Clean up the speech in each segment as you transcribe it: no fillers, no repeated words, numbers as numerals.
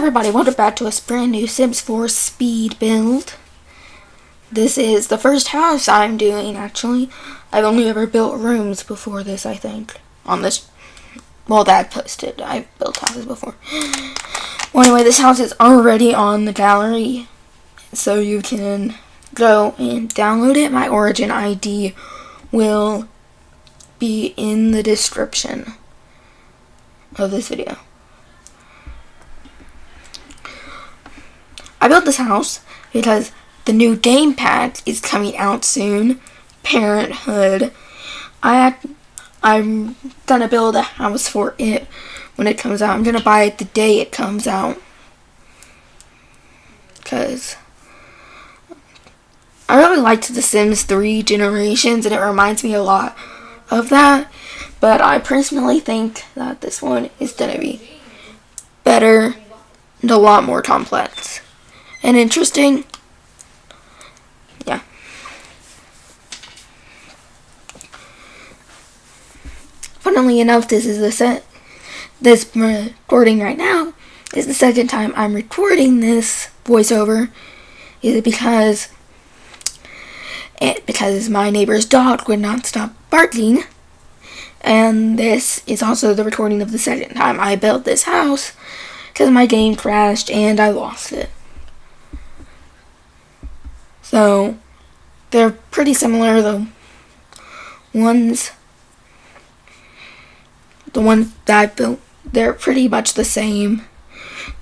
everybody, welcome back to a brand new Sims 4 speed build. This is the first house I'm doing, actually. I've only ever built rooms before this, I think. On this, well, that posted. I've built houses before. Well, anyway, this house is already on the gallery, so you can go and download it. My origin ID will be in the description of this video. I built this house because the new game pack is coming out soon, Parenthood. I'm gonna build a house for it when it comes out. I'm gonna buy it the day it comes out, because I really liked The Sims 3 Generations and it reminds me a lot of that, but I personally think that this one is gonna be better and a lot more complex and interesting. Yeah. Funnily enough, this recording right now is the second time I'm recording this voiceover, is because my neighbor's dog would not stop barking, and this is also the recording of the second time I built this house because my game crashed and I lost it. So they're pretty similar. The ones that I built, they're pretty much the same.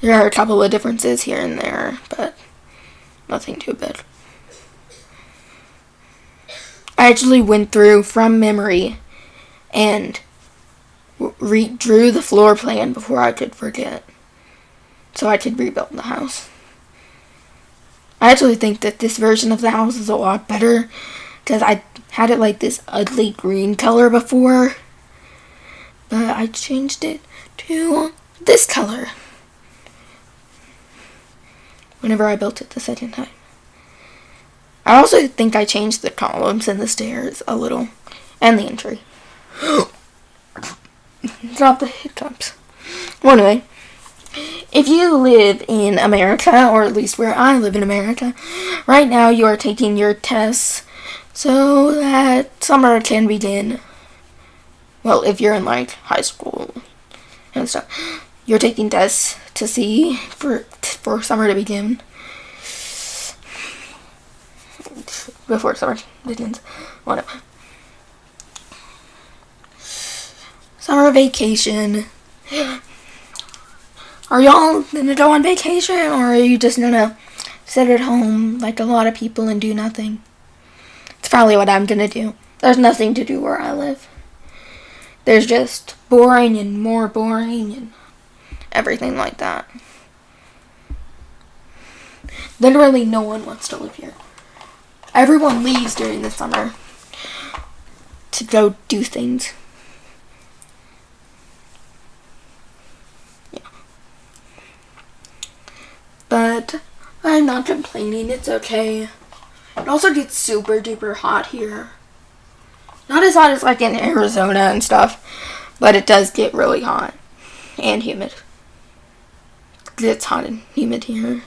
There are a couple of differences here and there, but nothing too big. I actually went through from memory and redrew the floor plan before I could forget, so I could rebuild the house. I actually think that this version of the house is a lot better because I had it like this ugly green color before, but I changed it to this color whenever I built it the second time. I also think I changed the columns and the stairs a little, and the entry. Drop the hiccups. Well, anyway, if you live in America, or at least where I live in America, right now you are taking your tests so that summer can begin. Well, if you're in like high school and stuff, you're taking tests to see for summer to begin. Before summer begins. Whatever. Summer vacation. Are y'all gonna go on vacation, or are you just gonna sit at home like a lot of people and do nothing? It's probably what I'm gonna do. There's nothing to do where I live. There's just boring and more boring and everything like that. Literally no one wants to live here. Everyone leaves during the summer to go do things. Yeah. But I'm not complaining, it's okay. It also gets super duper hot here. Not as hot as like in Arizona and stuff, but it does get really hot and humid. It's hot and humid here.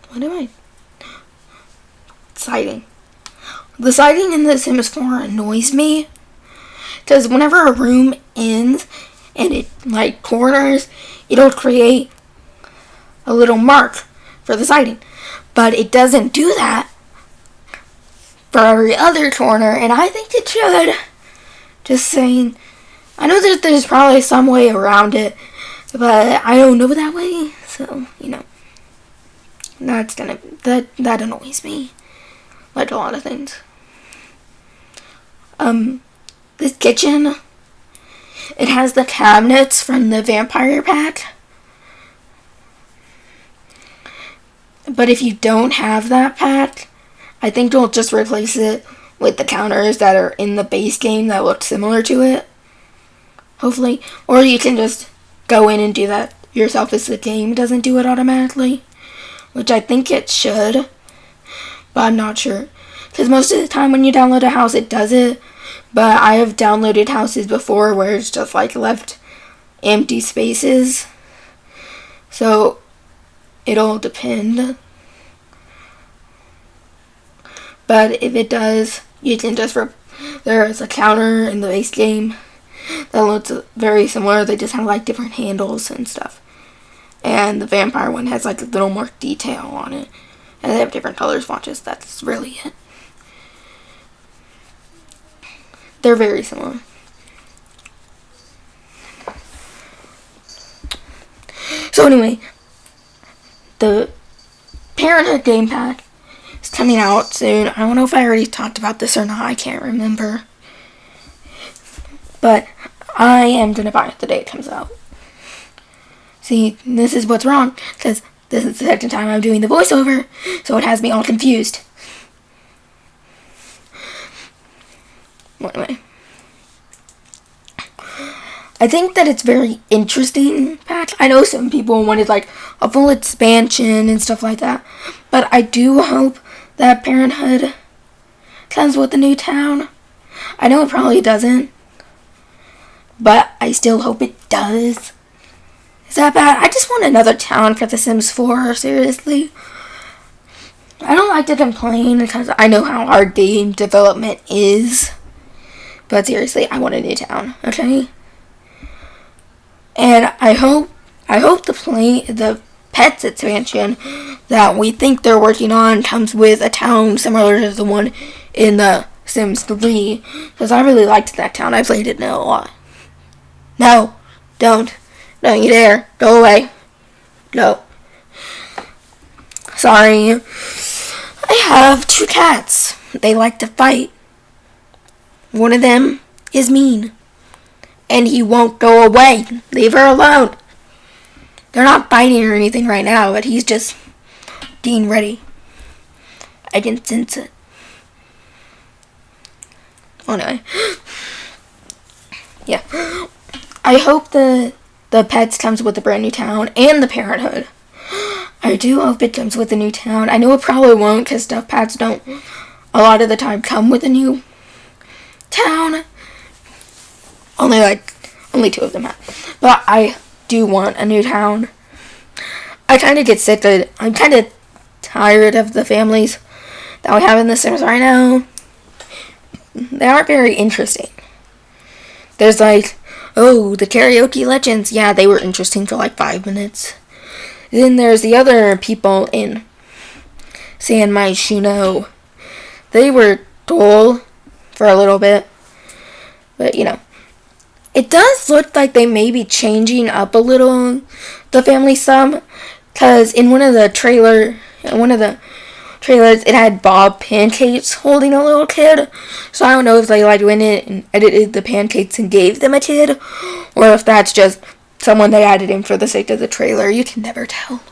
What am I? Siding. The siding in The Sims 4 annoys me, because whenever a room ends and it like corners, it'll create a little mark for the siding, but it doesn't do that for every other corner, and I think it should. Just saying. I know that there's probably some way around it, but I don't know that way, so you know. That annoys me, like a lot of things. This kitchen, it has the cabinets from the vampire pack, but if you don't have that pack, I think they'll just replace it with the counters that are in the base game that look similar to it, hopefully, or you can just go in and do that yourself if the game doesn't do it automatically. Which I think it should, but I'm not sure. Because most of the time when you download a house, it does it. But I have downloaded houses before where it's just like left empty spaces. So it'll depend. But if it does, you can just there's a counter in the base game that looks very similar. They just have like different handles and stuff. And the vampire one has like a little more detail on it. And they have different colors watches. That's really it. They're very similar. So anyway, the Parenthood game pack is coming out soon. I don't know if I already talked about this or not. I can't remember. But I am going to buy it the day it comes out. See, this is what's wrong, because this is the second time I'm doing the voiceover, so it has me all confused. Anyway, I think that it's very interesting patch. I know some people wanted like a full expansion and stuff like that, but I do hope that Parenthood comes with a new town. I know it probably doesn't, but I still hope it does. Is that bad? I just want another town for The Sims 4, seriously. I don't like to complain because I know how hard game development is. But seriously, I want a new town, okay? And I hope the Pets expansion that we think they're working on comes with a town similar to the one in The Sims 3. Because I really liked that town. I played it a lot. No, don't. Don't you dare. Go away. No. Sorry. I have 2 cats. They like to fight. One of them is mean. And he won't go away. Leave her alone. They're not fighting or anything right now, but he's just being ready. I can sense it. Oh no. Yeah. I hope the Pets comes with a brand new town and the Parenthood. I do hope it comes with a new town. I know it probably won't because Stuffed Pets don't a lot of the time come with a new town. Only 2 of them have. But I do want a new town. I'm kind of tired of the families that we have in The Sims right now. They aren't very interesting. There's like, oh, the karaoke legends. Yeah, they were interesting for like 5 minutes. Then there's the other people in San Myshuno. They were dull for a little bit. But, you know. It does look like they may be changing up a little the family sum. Because in one of the trailers, it had Bob Pancakes holding a little kid. So I don't know if they like went in and edited the pancakes and gave them a kid, or if that's just someone they added in for the sake of the trailer. You can never tell.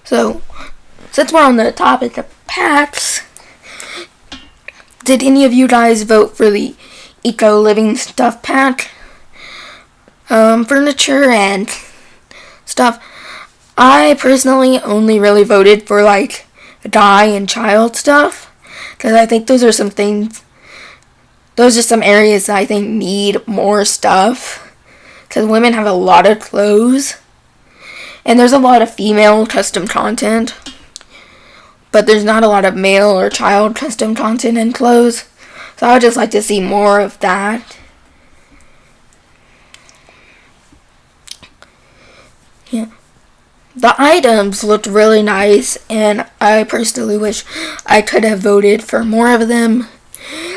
So, since we're on the topic of packs, did any of you guys vote for the Eco Living Stuff pack? Furniture and stuff. I personally only really voted for like guy and child stuff because I think those are some areas that I think need more stuff because women have a lot of clothes and there's a lot of female custom content, but there's not a lot of male or child custom content in clothes, so I would just like to see more of that. Yeah. The items looked really nice, and I personally wish I could have voted for more of them.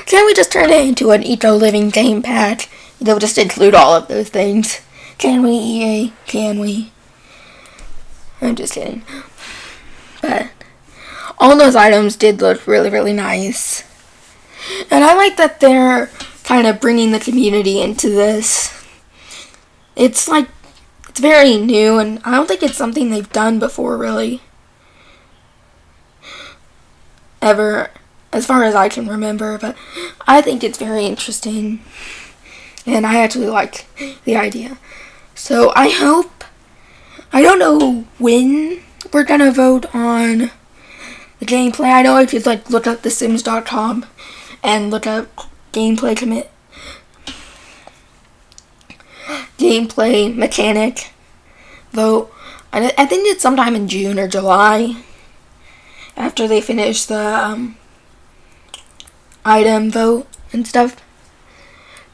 Can't we just turn it into an Eco Living game pack? They'll just include all of those things. Can we, EA? Can we? I'm just kidding. But all those items did look really, really nice. And I like that they're kind of bringing the community into this. It's very new, and I don't think it's something they've done before, really. Ever, as far as I can remember, but I think it's very interesting, and I actually like the idea. So I don't know when we're gonna vote on the gameplay. I know if you like look up thesims.com and look up gameplay mechanic vote. I think it's sometime in June or July after they finish the item vote and stuff.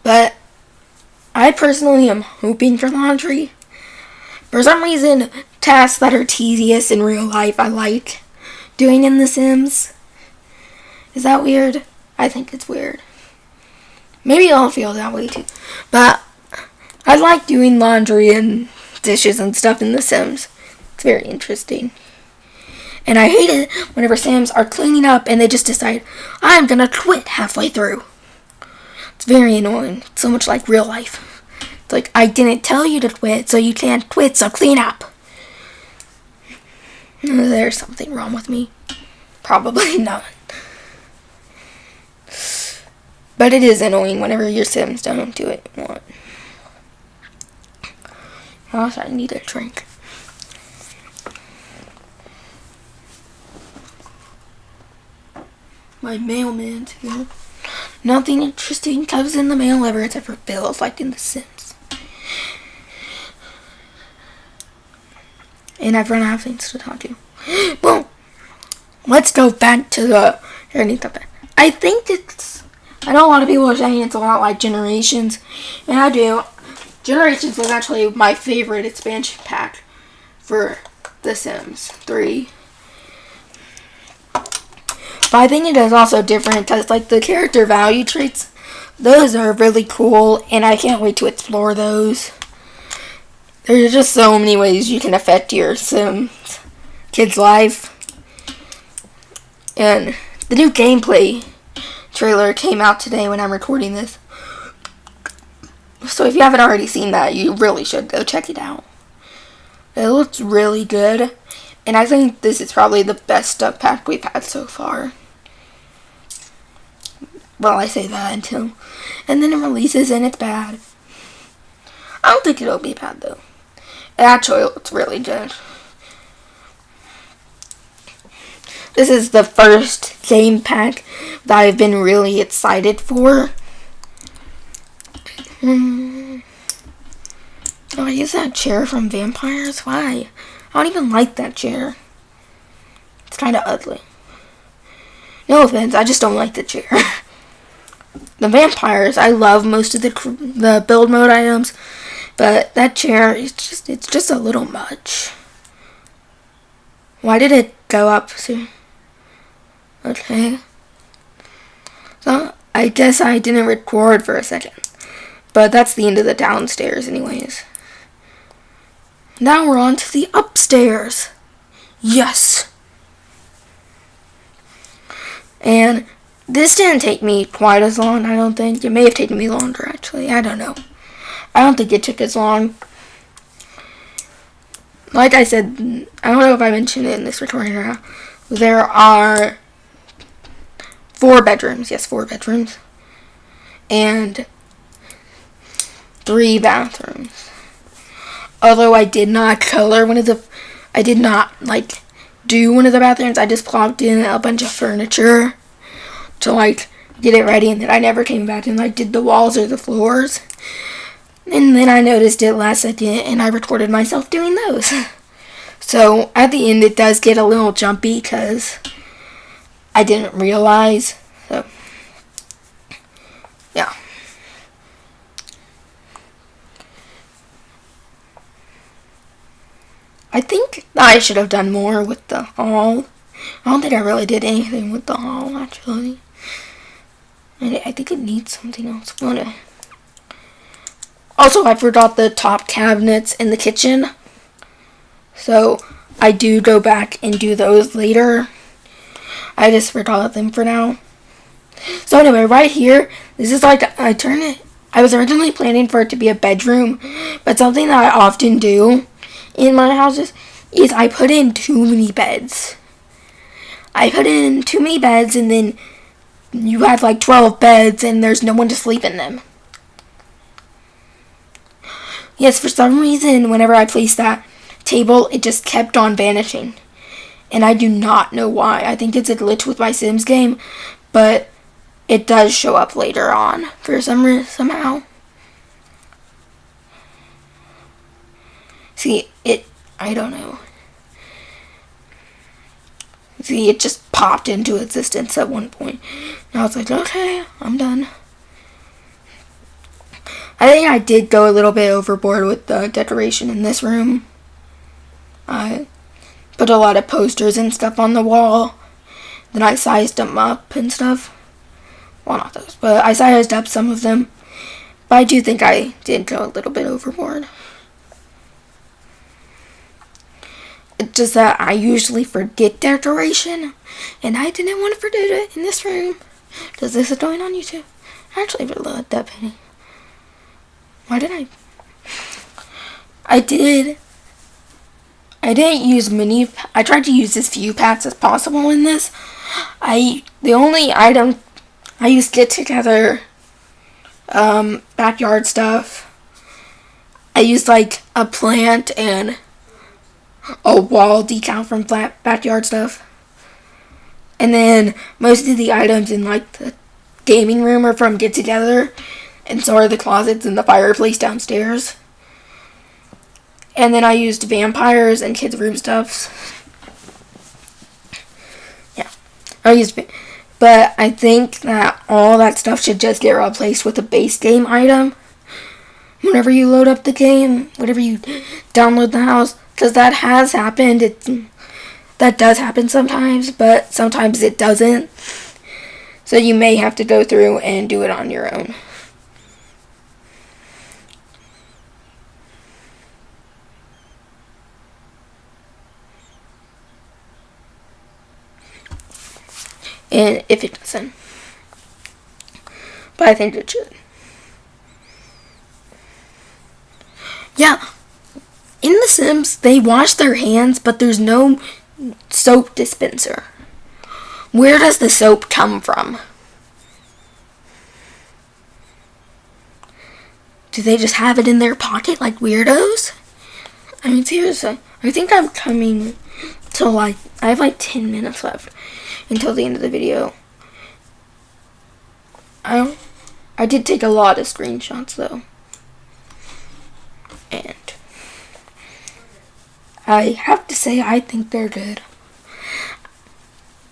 But I personally am hoping for laundry. For some reason, tasks that are tedious in real life I like doing in The Sims. Is that weird? I think it's weird. Maybe I'll feel that way too. But I like doing laundry and dishes and stuff in The Sims. It's very interesting. And I hate it whenever Sims are cleaning up and they just decide, I'm gonna quit halfway through. It's very annoying. It's so much like real life. It's like, I didn't tell you to quit, so you can't quit, so clean up. There's something wrong with me. Probably not. But it is annoying whenever your Sims don't do what you want. Also, I need a drink. My mailman's here. Nothing interesting comes in the mail ever except for bills like in The Sims. And I've run out of things to talk to. Well, let's go back to the... I think it's... I know a lot of people are saying it's a lot like Generations. And I do. Generations was actually my favorite expansion pack for The Sims 3. But I think it is also different because, like, the character value traits, those are really cool, and I can't wait to explore those. There's just so many ways you can affect your Sims kid's life. And the new gameplay trailer came out today when I'm recording this. So if you haven't already seen that, you really should go check it out. It looks really good. And I think this is probably the best stuff pack we've had so far. Well, I say that until... And then it releases and it's bad. I don't think it'll be bad, though. It actually looks really good. This is the first game pack that I've been really excited for. Oh, I use that chair from Vampires? Why? I don't even like that chair. It's kind of ugly. No offense, I just don't like the chair. The Vampires, I love most of the build mode items, but that chair, it's just a little much. Why did it go up? Okay. So, I guess I didn't record for a second. But that's the end of the downstairs anyways. Now we're on to the upstairs. Yes. And this didn't take me quite as long, I don't think. It may have taken me longer, actually. I don't know. I don't think it took as long. Like I said, I don't know if I mentioned it in this recording or not. There are 4 bedrooms. Yes, 4 bedrooms. And 3 bathrooms. Although I did not color one of the... I did not, like, do one of the bathrooms. I just plopped in a bunch of furniture to, like, get it ready. And then I never came back and, like, did the walls or the floors. And then I noticed it last second and I recorded myself doing those. So, at the end, it does get a little jumpy because I didn't realize. So, yeah. I think I should have done more with the hall. I don't think I really did anything with the hall, actually. I think it needs something else. Also, I forgot the top cabinets in the kitchen. So, I do go back and do those later. I just forgot them for now. So anyway, right here, this is like, I was originally planning for it to be a bedroom. But something that I often do in my houses is I put in too many beds. I put in too many beds and then you have like 12 beds and there's no one to sleep in them. Yes, for some reason, whenever I placed that table, it just kept on vanishing. and I do not know why. I think it's a glitch with my Sims game, but it does show up later on for somehow. See, I don't know. See, it just popped into existence at one point. And I was like, okay, I'm done. I think I did go a little bit overboard with the decoration in this room. I put a lot of posters and stuff on the wall. Then I sized them up and stuff. Well, not those, but I sized up some of them. But I do think I did go a little bit overboard. It's just that I usually forget decoration, and I didn't want to forget it in this room. Because this is going on YouTube. Actually, I really like that penny. Why did I didn't use I tried to use as few packs as possible in this. The only item I used Get Together, backyard stuff. I used like a plant and a wall decal from backyard stuff. And then most of the items in like the gaming room are from Get Together. And so are the closets and the fireplace downstairs. And then I used vampires and kids' room stuffs. Yeah. But I think that all that stuff should just get replaced with a base game item. Whenever you load up the game, whenever you download the house. Because that has happened. That does happen sometimes, but sometimes it doesn't. So you may have to go through and do it on your own. And if it doesn't. But I think it should. Yeah. In The Sims, they wash their hands, but there's no soap dispenser. Where does the soap come from? Do they just have it in their pocket like weirdos? I mean, seriously. I think I'm coming to I have like 10 minutes left until the end of the video. I did take a lot of screenshots though. And I have to say I think they're good.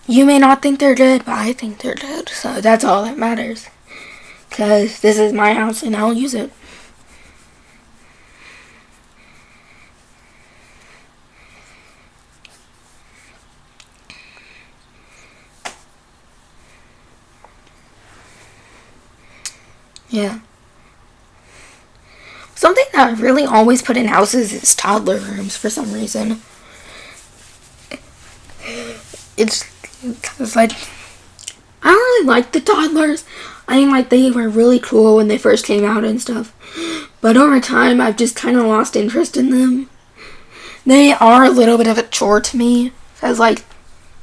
You may not think they're good, but I think they're good. So that's all that matters. Because this is my house and I'll use it. Yeah. Something that I really always put in houses is toddler rooms for some reason. It's because I don't really like the toddlers. I think like they were really cool when they first came out and stuff. But over time, I've just kind of lost interest in them. They are a little bit of a chore to me. Because like,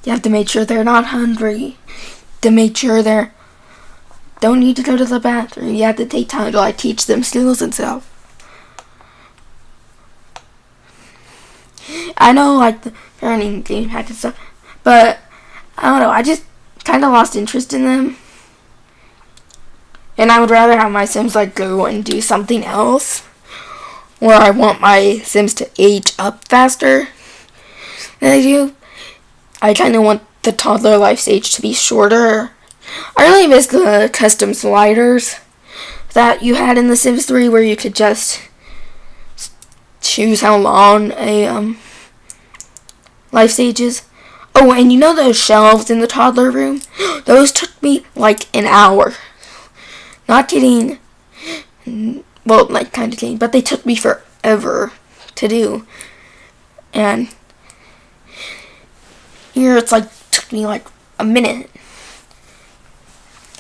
you have to make sure they're not hungry. To make sure they don't need to go to the bathroom. You have to take time to like teach them skills and stuff. I know like the parenting game hack and stuff, but I don't know, I just kind of lost interest in them. And I would rather have my Sims like go and do something else. Or I want my Sims to age up faster than I do. I kind of want the toddler life stage to be shorter. I really miss the custom sliders that you had in The Sims 3 where you could just choose how long a life stage is. Oh, and you know those shelves in the toddler room? Those took me like an hour. Not kidding. Well, like kind of kidding, but they took me forever to do. And here it's like took me like a minute.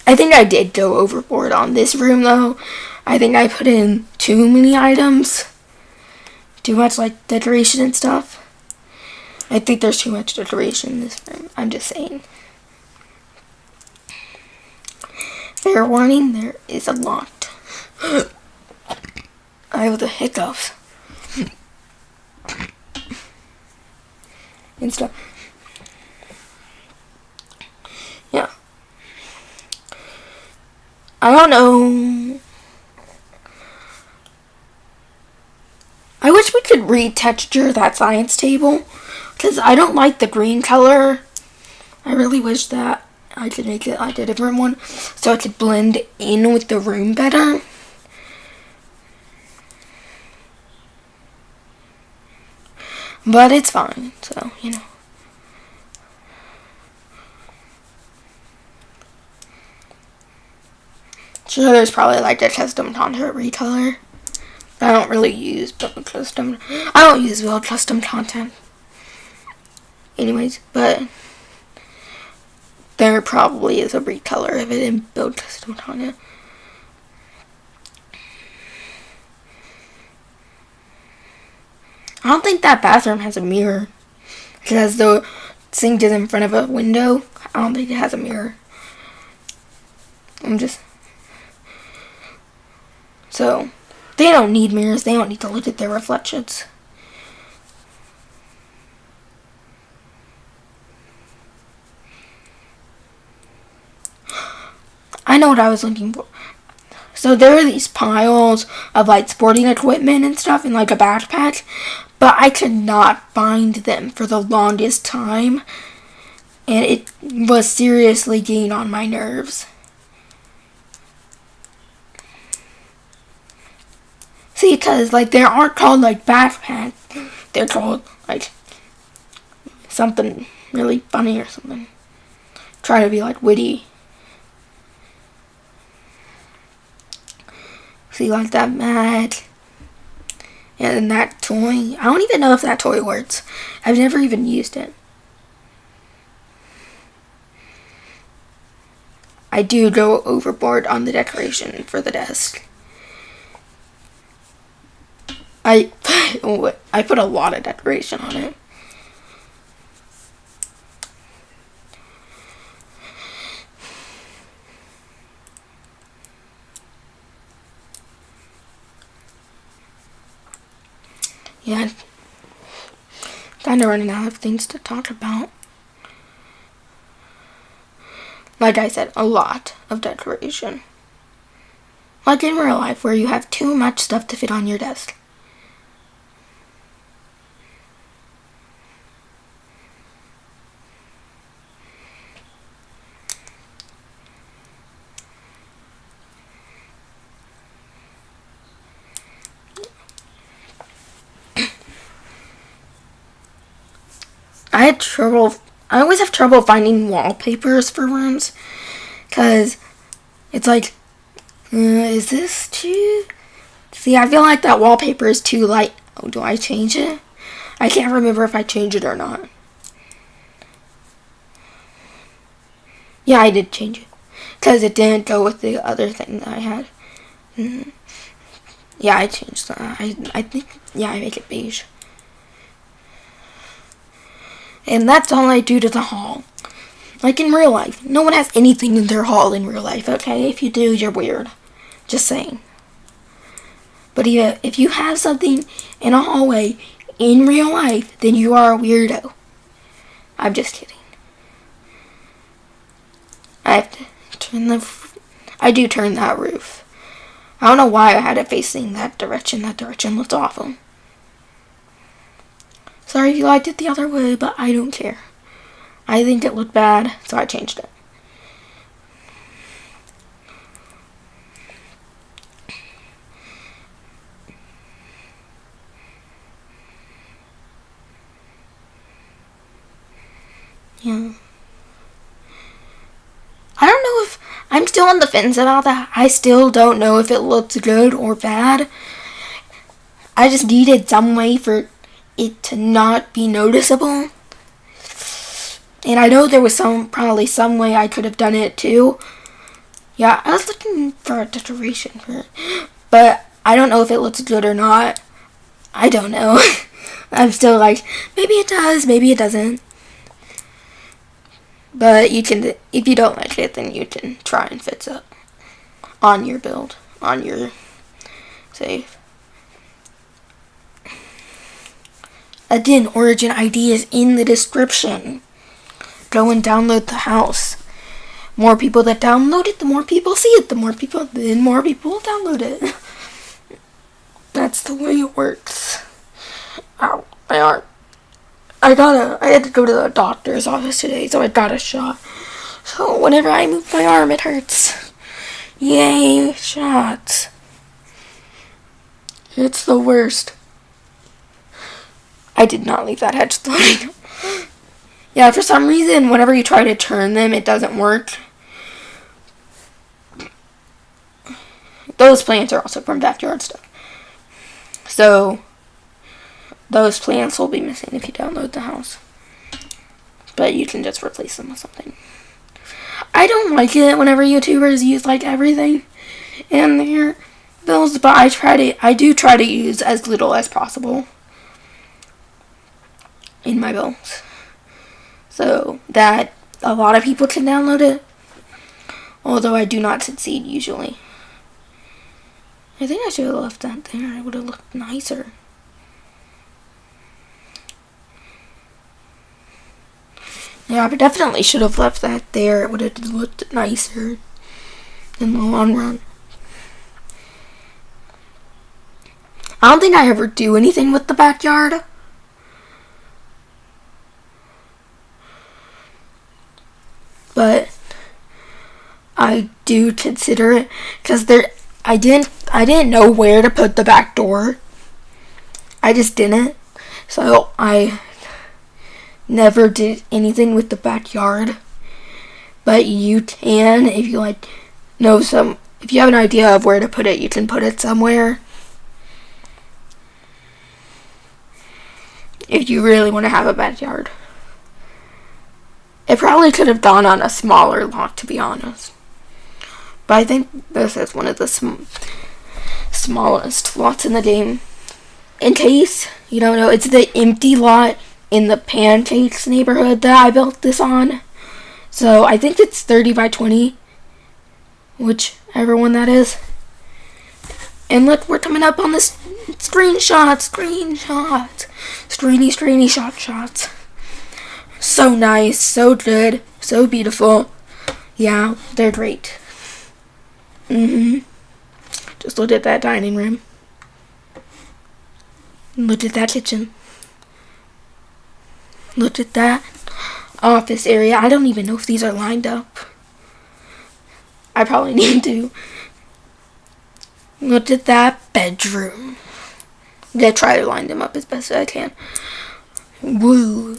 I think I did go overboard on this room though. I think I put in too many items. Too much like decoration and stuff. I think there's too much decoration in this room. I'm just saying. Fair warning, there is a lot. I have the hiccups. And stuff. I don't know. I wish we could retexture that science table, because I don't like the green color. I really wish that I could make it like a different one, so it could blend in with the room better. But it's fine, so, you know. Sure, there's probably like a custom content recolor. I don't really use build custom. I don't use build custom content. Anyways, but there probably is a recolor of it in build custom content. I don't think that bathroom has a mirror. Because the sink is in front of a window. I don't think it has a mirror. So, they don't need mirrors. They don't need to look at their reflections. I know what I was looking for. So there are these piles of like sporting equipment and stuff in like a backpack, but I could not find them for the longest time, and it was seriously getting on my nerves. See, because like they aren't called like backpack, they're called like something really funny or something. Try to be like witty. See, like that mat and that toy. I don't even know if that toy works. I've never even used it. I do go overboard on the decoration for the desk. I put a lot of decoration on it. Yeah, kind of running out of things to talk about. Like I said, a lot of decoration. Like in real life, where you have too much stuff to fit on your desk. I always have trouble finding wallpapers for rooms, because it's like, is this too... See, I feel like that wallpaper is too light. Oh, do I change it? I can't remember if I change it or not. Yeah, I did change it, because it didn't go with the other thing that I had. Yeah, I changed that. I think, yeah, I make it beige. And that's all I do to the hall. Like in real life. No one has anything in their hall in real life, okay? If you do, you're weird. Just saying. But if you have something in a hallway in real life, then you are a weirdo. I'm just kidding. I have to turn I do turn that roof. I don't know why I had it facing that direction. That direction looked awful. Sorry if you liked it the other way, but I don't care. I think it looked bad, so I changed it. Yeah. I don't know if... I'm still on the fence about that. I still don't know if it looked good or bad. I just needed some way for it to not be noticeable. And I know there was probably some way I could have done it too. Yeah, I was looking for a decoration for it. But I don't know if it looks good or not. I don't know. I'm still like, maybe it does, maybe it doesn't. But you can, if you don't like it, then you can try and fix it on your build, on your save. Again, Origin ID is in the description. Go and download the house. more people that download it, the more people see it, then more people will download it. That's the way it works. Ow, my arm. I had to go to the doctor's office today, so I got a shot. So whenever I move my arm, it hurts. Yay, shots. It's the worst. I did not leave that hedge loading. Yeah, for some reason, whenever you try to turn them, it doesn't work. Those plants are also from backyard stuff. So, those plants will be missing if you download the house. But you can just replace them with something. I don't like it whenever YouTubers use like everything in their builds, but I do try to use as little as possible in my builds, so that a lot of people can download it, although I do not succeed usually. I think I should have left that there. It would have looked nicer. Yeah, I definitely should have left that there. It would have looked nicer in the long run. I don't think I ever do anything with the backyard. But I do consider it, because I didn't know where to put the back door. I just didn't. So I never did anything with the backyard. But you can, if you if you have an idea of where to put it, you can put it somewhere. If you really want to have a backyard. It probably could have gone on a smaller lot, to be honest. But I think this is one of the smallest lots in the game. In case you don't know, it's the empty lot in the Pancakes neighborhood that I built this on. So I think it's 30 by 20, whichever one that is. And look, we're coming up on this screenshots. Streeny shots. So nice, so good, so beautiful. Yeah, they're great. Just look at that dining room. Look at that kitchen. Look at that office area. I don't even know if these are lined up. I probably need to. Look at that bedroom. I'm gonna try to line them up as best as I can. Woo.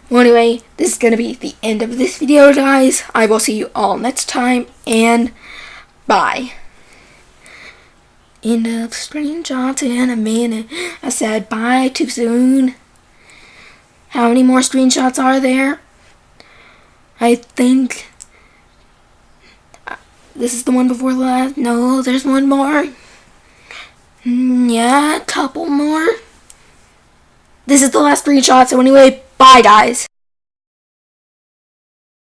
Well, anyway, this is going to be the end of this video, guys. I will see you all next time, and bye. End of screenshots in a minute. I said bye too soon. How many more screenshots are there? I think this is the one before the last. No, there's one more. Yeah, a couple more. This is the last screenshot, so anyway, bye, guys.